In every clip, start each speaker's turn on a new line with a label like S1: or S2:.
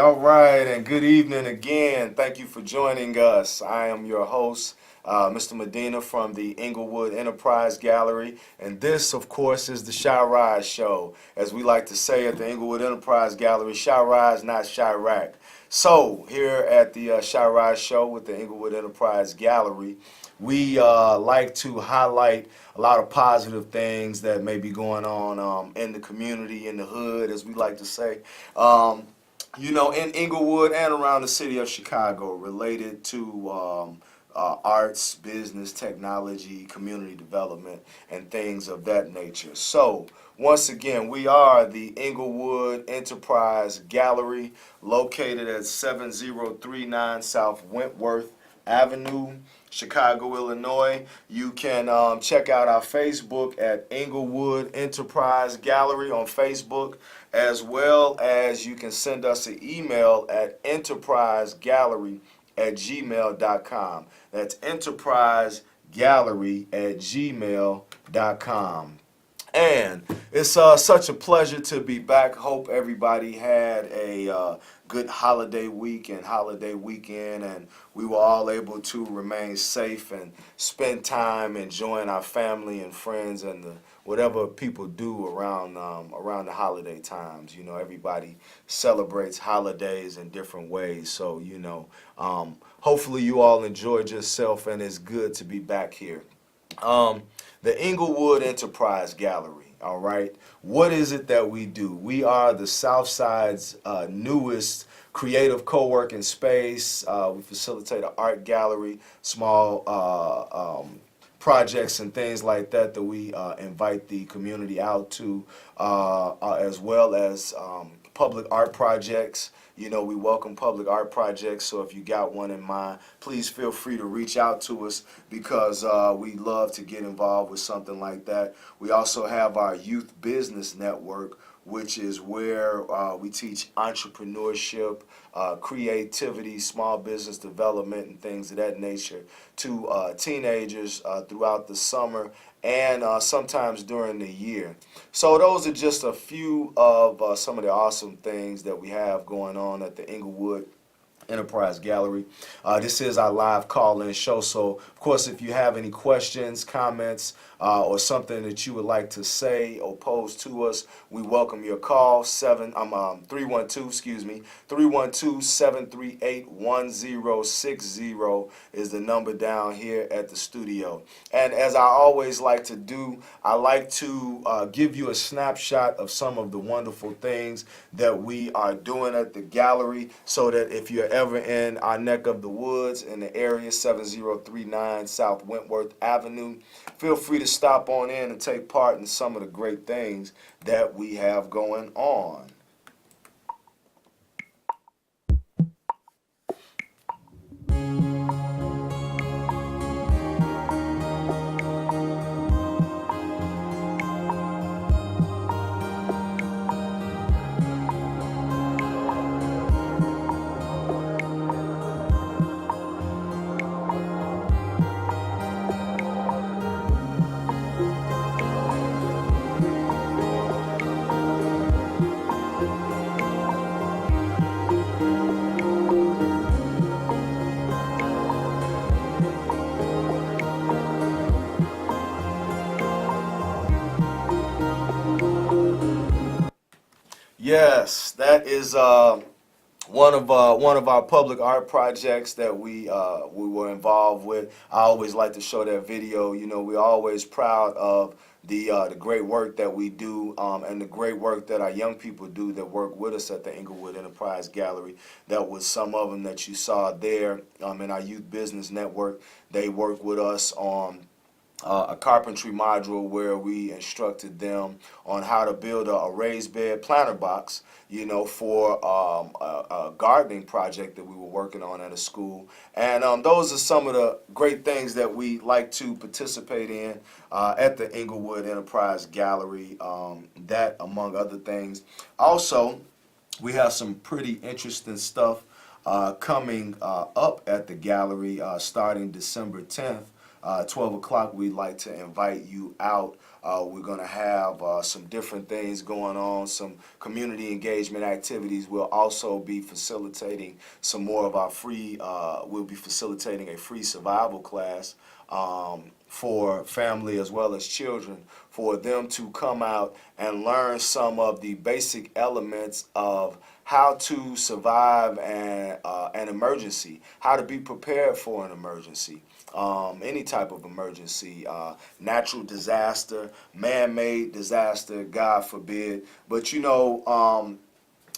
S1: All right, and good evening again. Thank you for joining us. I am your host, Mr. Medina from the Englewood Enterprise Gallery, and this, of course, is the Shy Rise Show. As we like to say at the Englewood Enterprise Gallery, Shy Rise, not Chirac. So, here at the Shy Rise Show with the Englewood Enterprise Gallery, we like to highlight a lot of positive things that may be going on in the community, in the hood, as we like to say. In Englewood and around the city of Chicago, related to arts, business, technology, community development, and things of that nature. So, once again, we are the Englewood Enterprise Gallery, located at 7039 South Wentworth Avenue, Chicago, Illinois. You can check out our Facebook at Englewood Enterprise Gallery on Facebook, as well as you can send us an email at enterprisegallery@gmail.com. That's enterprisegallery@gmail.com. And it's such a pleasure to be back. Hope everybody had a good holiday week and holiday weekend, and we were all able to remain safe and spend time enjoying our family and friends and whatever people do around the holiday times. You know, everybody celebrates holidays in different ways. So, hopefully you all enjoyed yourself, and it's good to be back here. The Englewood Enterprise Gallery, all right? What is it that we do? We are the Southside's newest creative co-working space. We facilitate an art gallery, small projects and things like that we invite the community out to, as well as public art projects. You know, we welcome public art projects, so if you got one in mind, please feel free to reach out to us, because we love to get involved with something like that. We also have our youth business network, which is where we teach entrepreneurship, creativity, small business development, and things of that nature to teenagers throughout the summer and sometimes during the year. So those are just a few of some of the awesome things that we have going on at the Englewood Enterprise Gallery. This is our live call-in show, so of course if you have any questions, comments, or something that you would like to say or pose to us, we welcome your call. 312-738-1060 is the number down here at the studio. And as I always like to do, I like to give you a snapshot of some of the wonderful things that we are doing at the gallery, so that if you're ever in our neck of the woods in the area, 7039 South Wentworth Avenue, feel free to stop on in and take part in some of the great things that we have going on. Yes, that is one of our public art projects that we were involved with. I always like to show that video. You know, we're always proud of the great work that we do, and the great work that our young people do that work with us at the Englewood Enterprise Gallery. That was some of them that you saw there in our youth business network. They work with us on a carpentry module where we instructed them on how to build a raised bed planter box, for a gardening project that we were working on at a school. And those are some of the great things that we like to participate in at the Englewood Enterprise Gallery, that among other things. Also, we have some pretty interesting stuff coming up at the gallery starting December 10th. 12 o'clock, we'd like to invite you out. We're going to have some different things going on, some community engagement activities. We'll also be facilitating some more of our we'll be facilitating a free survival class for family as well as children, for them to come out and learn some of the basic elements of how to survive an emergency, how to be prepared for an emergency, any type of emergency, natural disaster, man-made disaster, God forbid. But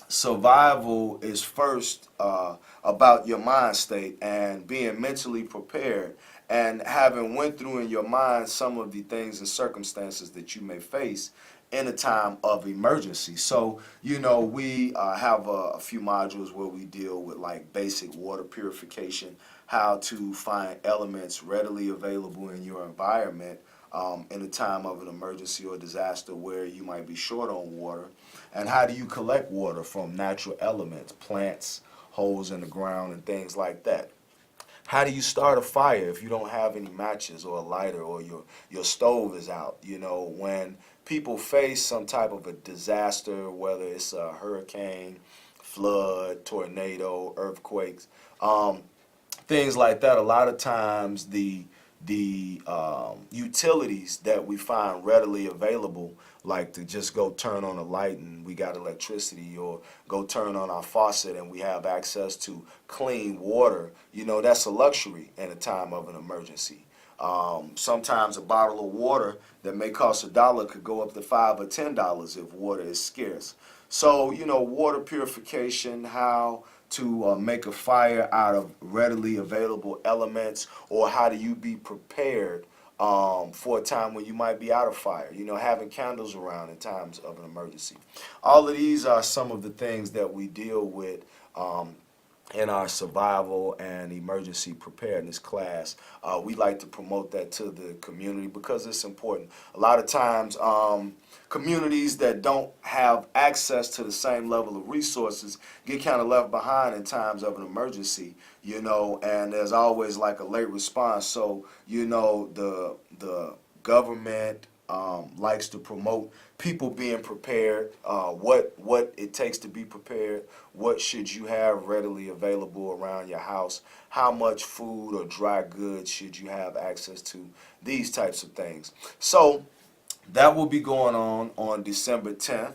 S1: survival is first about your mind state and being mentally prepared and having went through in your mind some of the things and circumstances that you may face in a time of emergency. So, we have a few modules where we deal with like basic water purification, how to find elements readily available in your environment in a time of an emergency or disaster where you might be short on water, and how do you collect water from natural elements, plants, holes in the ground, and things like that. How do you start a fire if you don't have any matches or a lighter, or your stove is out? When people face some type of a disaster, whether it's a hurricane, flood, tornado, earthquakes, things like that, a lot of times the utilities that we find readily available, like to just go turn on a light and we got electricity, or go turn on our faucet and we have access to clean water, that's a luxury in a time of an emergency. Sometimes a bottle of water that may cost $1 could go up to $5 or $10 if water is scarce. So, water purification, how to make a fire out of readily available elements, or how do you be prepared for a time when you might be out of fire, having candles around in times of an emergency. All of these are some of the things that we deal with in our survival and emergency preparedness class. We like to promote that to the community because it's important. A lot of times, communities that don't have access to the same level of resources get kind of left behind in times of an emergency, and there's always like a late response. So, the government likes to promote people being prepared, what it takes to be prepared, what should you have readily available around your house, how much food or dry goods should you have access to, these types of things. So that will be going on December 10th.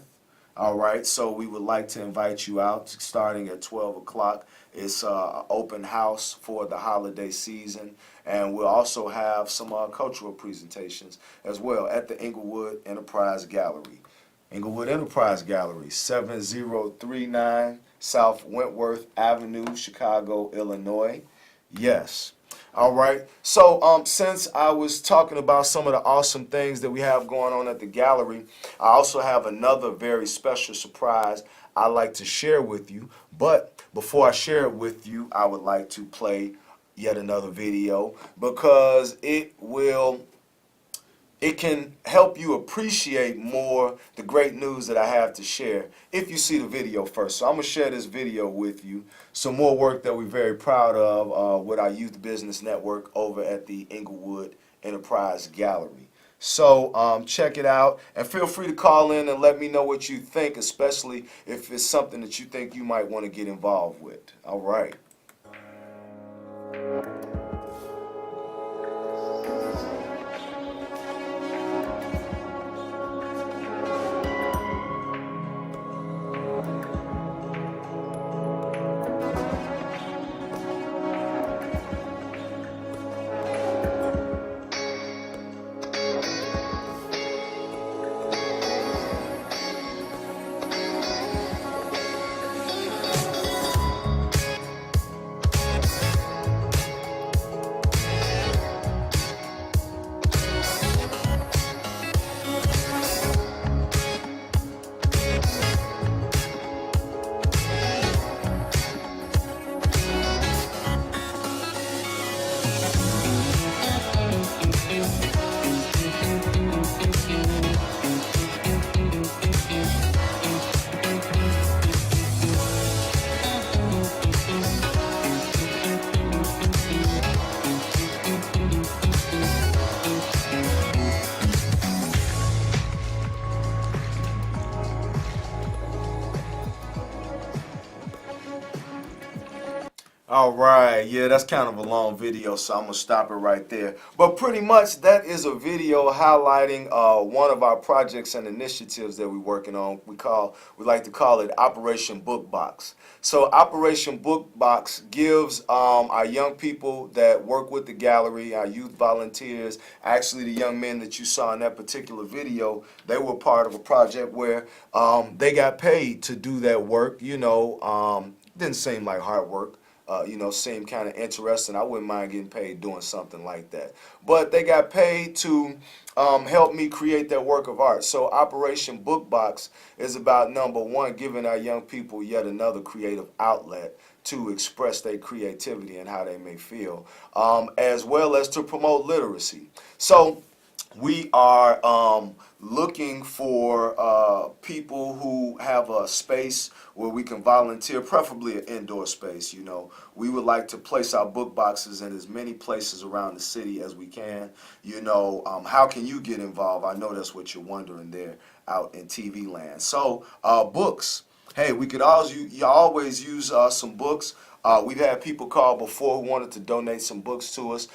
S1: All right, so we would like to invite you out starting at 12 o'clock. It's an open house for the holiday season, and we'll also have some cultural presentations as well at the Englewood Enterprise Gallery. Englewood Enterprise Gallery, 7039 South Wentworth Avenue, Chicago, Illinois. Yes. All right. So since I was talking about some of the awesome things that we have going on at the gallery, I also have another very special surprise I'd like to share with you. But before I share it with you, I would like to play yet another video because it can help you appreciate more the great news that I have to share if you see the video first. So I'm going to share this video with you. Some more work that we're very proud of with our youth business network over at the Englewood Enterprise Gallery. So check it out and feel free to call in and let me know what you think, especially if it's something that you think you might want to get involved with. All right. All right, yeah, that's kind of a long video, so I'm gonna stop it right there. But pretty much that is a video highlighting one of our projects and initiatives that we're working on. We like to call it Operation Book Box. So Operation Book Box gives our young people that work with the gallery, our youth volunteers, actually the young men that you saw in that particular video, they were part of a project where they got paid to do that work. Didn't seem like hard work. Seemed kind of interesting. I wouldn't mind getting paid doing something like that. But they got paid to help me create that work of art. So Operation Book Box is about, number one, giving our young people yet another creative outlet to express their creativity and how they may feel, as well as to promote literacy. So we are looking for people who have a space where we can volunteer, preferably an indoor space. We would like to place our book boxes in as many places around the city as we can. How can you get involved? I know that's what you're wondering there out in TV land. So books. Hey, we could always use some books. We've had people call before who wanted to donate some books to us.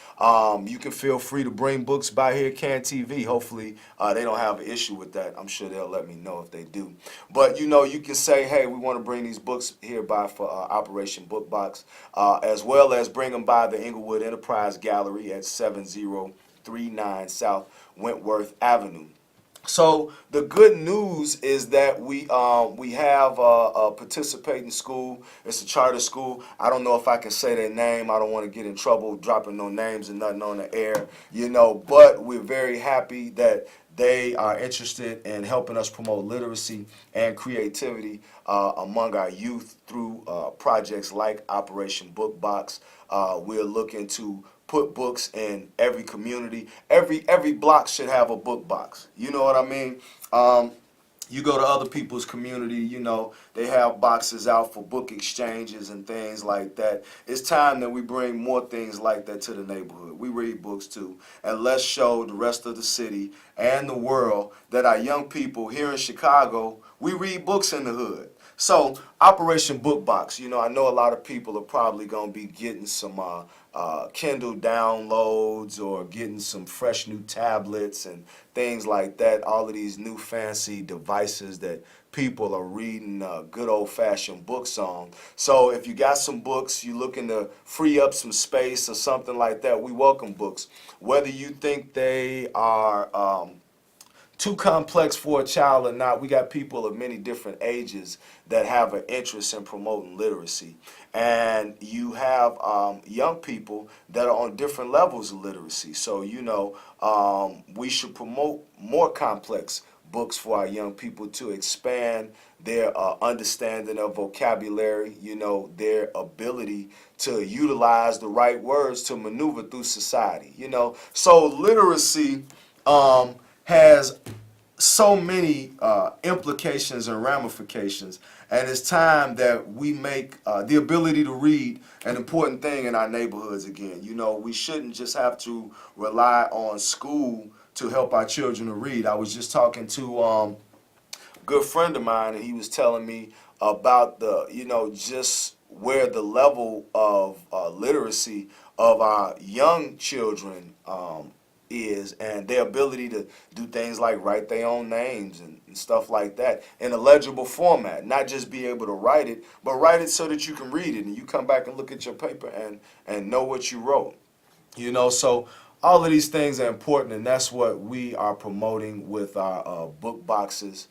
S1: You can feel free to bring books by here, Can TV. Hopefully, they don't have an issue with that. I'm sure they'll let me know if they do. But, you can say, hey, we want to bring these books here by for Operation Book Box, as well as bring them by the Englewood Enterprise Gallery at 7039 South Wentworth Avenue. So the good news is that we have a participating school. It's a charter school. I don't know if I can say their name. I don't want to get in trouble dropping no names and nothing on the air, but we're very happy that they are interested in helping us promote literacy and creativity among our youth through projects like Operation Book Box. We're looking to put books in every community. Every block should have a book box. You know what I mean? You go to other people's community, they have boxes out for book exchanges and things like that. It's time that we bring more things like that to the neighborhood. We read books too. And let's show the rest of the city and the world that our young people here in Chicago, we read books in the hood. So Operation Book Box, I know a lot of people are probably going to be getting some Kindle downloads or getting some fresh new tablets and things like that. All of these new fancy devices that people are reading good old-fashioned books on. So if you got some books, you're looking to free up some space or something like that, we welcome books. Whether you think they are too complex for a child or not, we got people of many different ages that have an interest in promoting literacy. And you have young people that are on different levels of literacy. So, we should promote more complex books for our young people to expand their understanding of vocabulary, their ability to utilize the right words to maneuver through society, So literacy has so many implications and ramifications, and it's time that we make the ability to read an important thing in our neighborhoods again. We shouldn't just have to rely on school to help our children to read. I was just talking to a good friend of mine, and he was telling me about just where the level of literacy of our young children is, and their ability to do things like write their own names and stuff like that in a legible format, not just be able to write it, but write it so that you can read it and you come back and look at your paper and know what you wrote. So all of these things are important, and that's what we are promoting with our book boxes.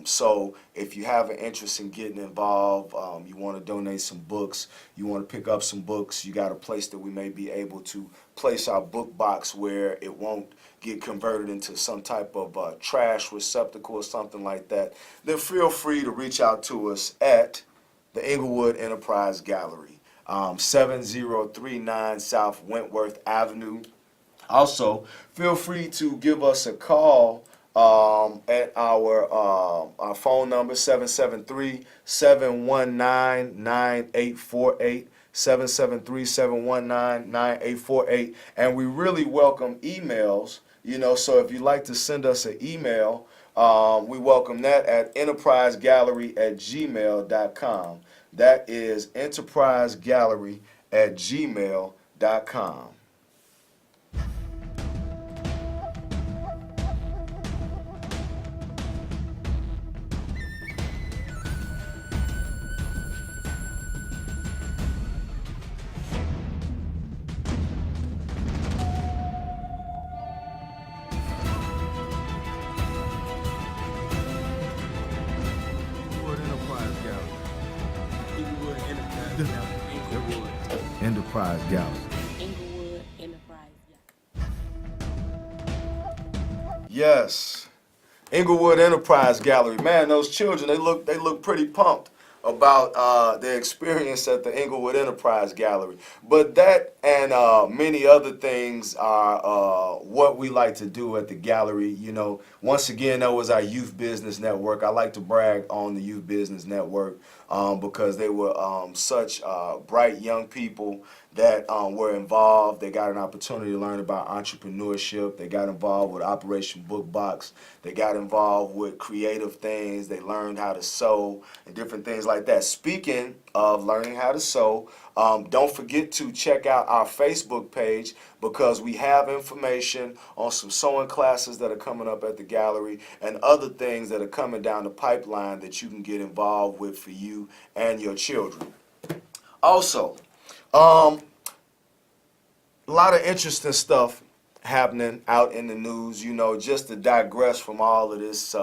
S1: So if you have an interest in getting involved, you want to donate some books, you want to pick up some books, you got a place that we may be able to place our book box where it won't get converted into some type of trash receptacle or something like that, then feel free to reach out to us at the Englewood Enterprise Gallery, 7039 South Wentworth Avenue. Also, feel free to give us a call at our phone number, 773-719-9848, 773-719-9848. And we really welcome emails, so if you'd like to send us an email, we welcome that at enterprisegallery@gmail.com. That is enterprisegallery@gmail.com. Englewood Enterprise Gallery.
S2: Englewood Enterprise Gallery. Englewood.
S1: Enterprise Gallery.
S2: Englewood Enterprise Gallery.
S1: Yes. Englewood Enterprise Gallery. Man, those children, they look pretty pumped about their experience at the Englewood Enterprise Gallery. But that and many other things are what we like to do at the gallery. You know, once again, that was our Youth Business Network. I like to brag on the Youth Business Network because they were such bright young people that were involved. They got an opportunity to learn about entrepreneurship. They got involved with Operation Book Box. They got involved with creative things. They learned how to sew and different things like that. Speaking of learning how to sew, don't forget to check out our Facebook page because we have information on some sewing classes that are coming up at the gallery and other things that are coming down the pipeline that you can get involved with for you and your children. Also, a lot of interesting stuff happening out in the news, you know, just to digress from all of this,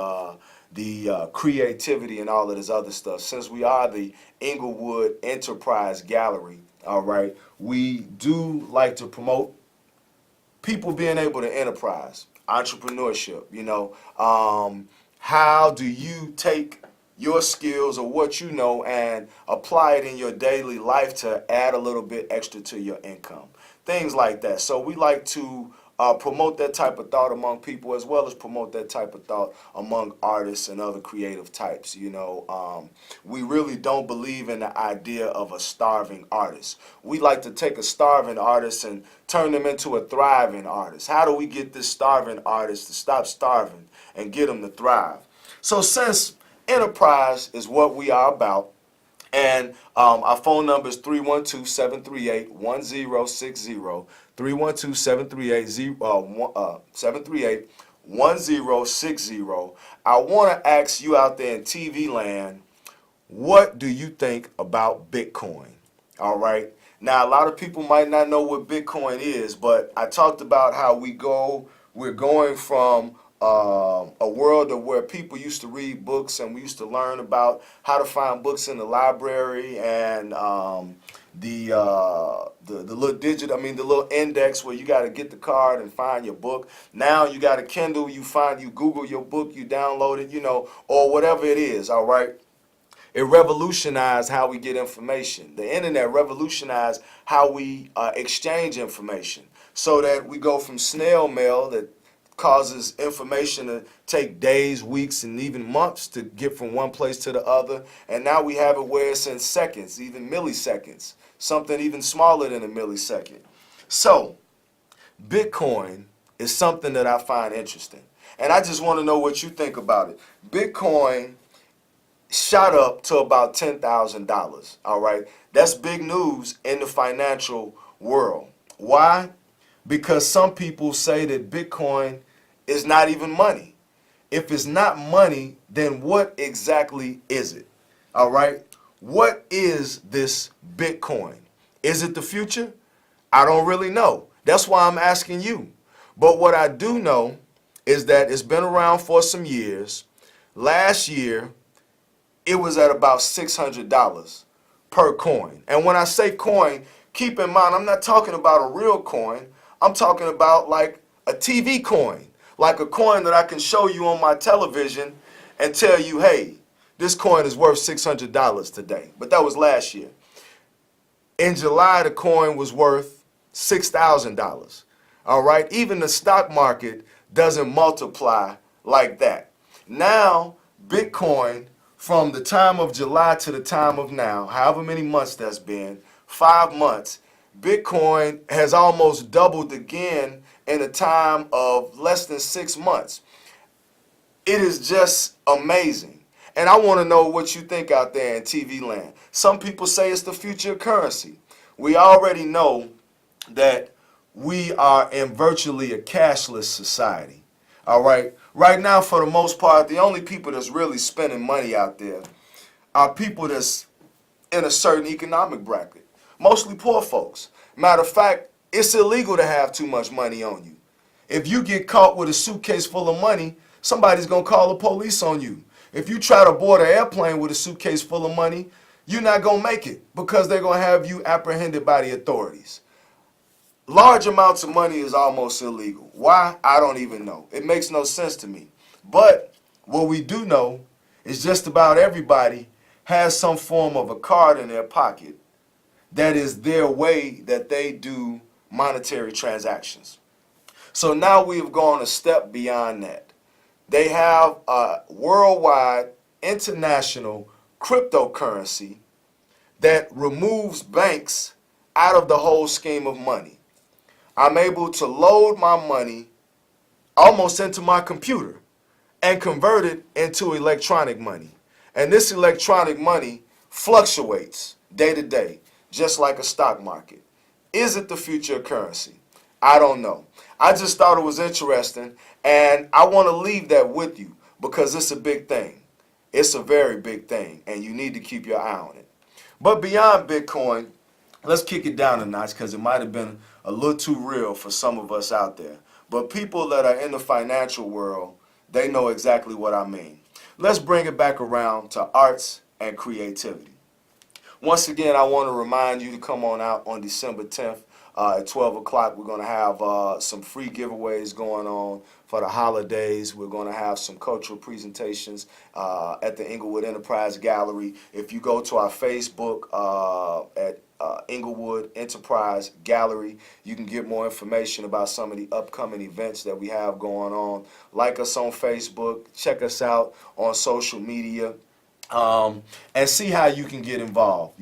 S1: the creativity and all of this other stuff. Since we are the Englewood Enterprise Gallery, all right, we do like to promote people being able to enterprise, entrepreneurship, you know. How do you take your skills or what you know and apply it in your daily life to add a little bit extra to your income? Things like that. So we like to promote that type of thought among people as well as promote that type of thought among artists and other creative types. You know, we really don't believe in the idea of a starving artist. We like to take a starving artist and turn them into a thriving artist. How do we get this starving artist to stop starving and get them to thrive? So since enterprise is what we are about, and our phone number is 312-738-1060, 312-738-1060. I want to ask you out there in TV land, what do you think about Bitcoin? All right. Now, a lot of people might not know what Bitcoin is, but I talked about how we're going from a world of where people used to read books and we used to learn about how to find books in the library and the little the little index where you got to get the card and find your book. Now you got a Kindle, you Google your book, you download it, you know, or whatever it is, all right? It revolutionized how we get information. The internet revolutionized how we exchange information so that we go from snail mail that causes information to take days, weeks, and even months to get from one place to the other. And now we have it where it's in seconds, even milliseconds, something even smaller than a millisecond. So Bitcoin is something that I find interesting. And I just want to know what you think about it. Bitcoin shot up to about $10,000, all right? That's big news in the financial world. Why? Because some people say that Bitcoin is not even money. If it's not money, then what exactly is it? All right? What is this Bitcoin? Is it the future? I don't really know. That's why I'm asking you. But what I do know is that it's been around for some years. Last year, it was at about $600 per coin. And when I say coin, keep in mind, I'm not talking about a real coin. I'm talking about like a TV coin, like a coin that I can show you on my television and tell you, hey, this coin is worth $600 today. But that was last year. In July, the coin was worth $6,000. All right? Even the stock market doesn't multiply like that. Now, Bitcoin, from the time of July to the time of now, however many months that's been, 5 months, Bitcoin has almost doubled again in a time of less than 6 months. It is just amazing. And I want to know what you think out there in TV land. Some people say it's the future of currency. We already know that we are in virtually a cashless society. All right. Right now, for the most part, the only people that's really spending money out there are people that's in a certain economic bracket, mostly poor folks. Matter of fact, it's illegal to have too much money on you. If you get caught with a suitcase full of money, somebody's going to call the police on you. If you try to board an airplane with a suitcase full of money, you're not going to make it because they're going to have you apprehended by the authorities. Large amounts of money is almost illegal. Why? I don't even know. It makes no sense to me. But what we do know is just about everybody has some form of a card in their pocket that is their way that they do monetary transactions. So now we have gone a step beyond that. They have a worldwide international cryptocurrency that removes banks out of the whole scheme of money. I'm able to load my money almost into my computer and convert it into electronic money. And this electronic money fluctuates day to day, just like a stock market. Is it the future of currency? I don't know. I just thought it was interesting, and I want to leave that with you because it's a big thing. It's a very big thing, and you need to keep your eye on it. But beyond Bitcoin, let's kick it down a notch because it might have been a little too real for some of us out there. But people that are in the financial world, they know exactly what I mean. Let's bring it back around to arts and creativity. Once again, I want to remind you to come on out on December 10th at 12 o'clock. We're going to have some free giveaways going on for the holidays. We're going to have some cultural presentations at the Englewood Enterprise Gallery. If you go to our Facebook at Englewood Enterprise Gallery, you can get more information about some of the upcoming events that we have going on. Like us on Facebook, check us out on social media. And see how you can get involved,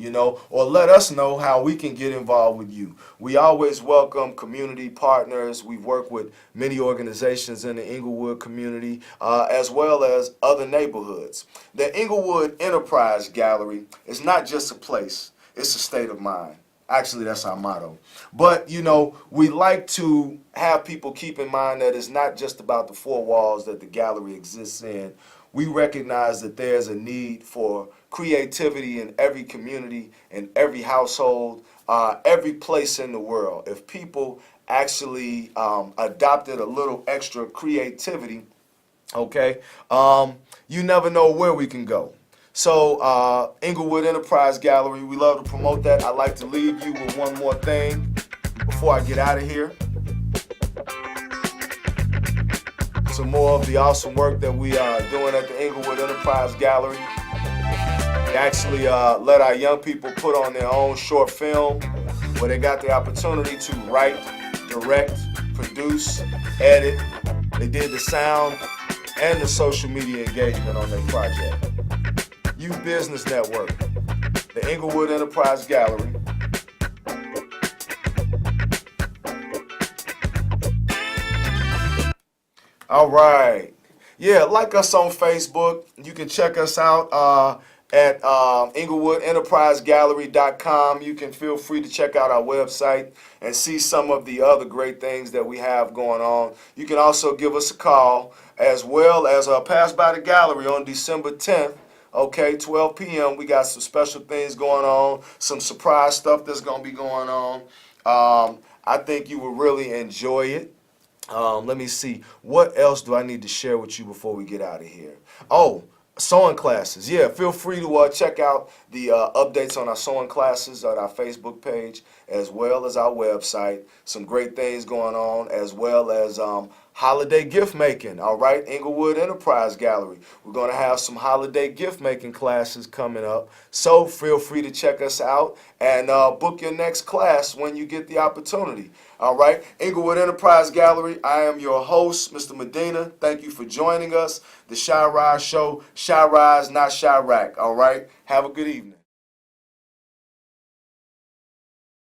S1: or let us know how we can get involved with you. We always welcome community partners. We've worked with many organizations in the Englewood community, as well as other neighborhoods. The Englewood Enterprise Gallery is not just a place, it's a state of mind. Actually, that's our motto. But, we like to have people keep in mind that it's not just about the four walls that the gallery exists in. We recognize that there's a need for creativity in every community, in every household, every place in the world. If people actually adopted a little extra creativity, okay, you never know where we can go. So, Englewood Enterprise Gallery, we love to promote that. I'd like to leave you with one more thing before I get out of here. Some more of the awesome work that we are doing at the Englewood Enterprise Gallery. We actually let our young people put on their own short film where they got the opportunity to write, direct, produce, edit. They did the sound and the social media engagement on their project. Youth Business Network, the Englewood Enterprise Gallery. All right. Yeah, like us on Facebook. You can check us out at EnglewoodEnterpriseGallery.com. You can feel free to check out our website and see some of the other great things that we have going on. You can also give us a call as well as pass by the gallery on December 10th. Okay, 12 p.m. We got some special things going on, some surprise stuff that's going to be going on. I think you will really enjoy it. Let me see. What else do I need to share with you before we get out of here? Oh, sewing classes. Yeah, feel free to check out the updates on our sewing classes on our Facebook page as well as our website. Some great things going on as well as holiday gift making. All right, Englewood Enterprise Gallery. We're going to have some holiday gift making classes coming up. So feel free to check us out and book your next class when you get the opportunity. All right, Englewood Enterprise Gallery. I am your host, Mr. Medina. Thank you for joining us. The Shy Rise Show. Shy Rise, not Chirac. All right, have a good evening.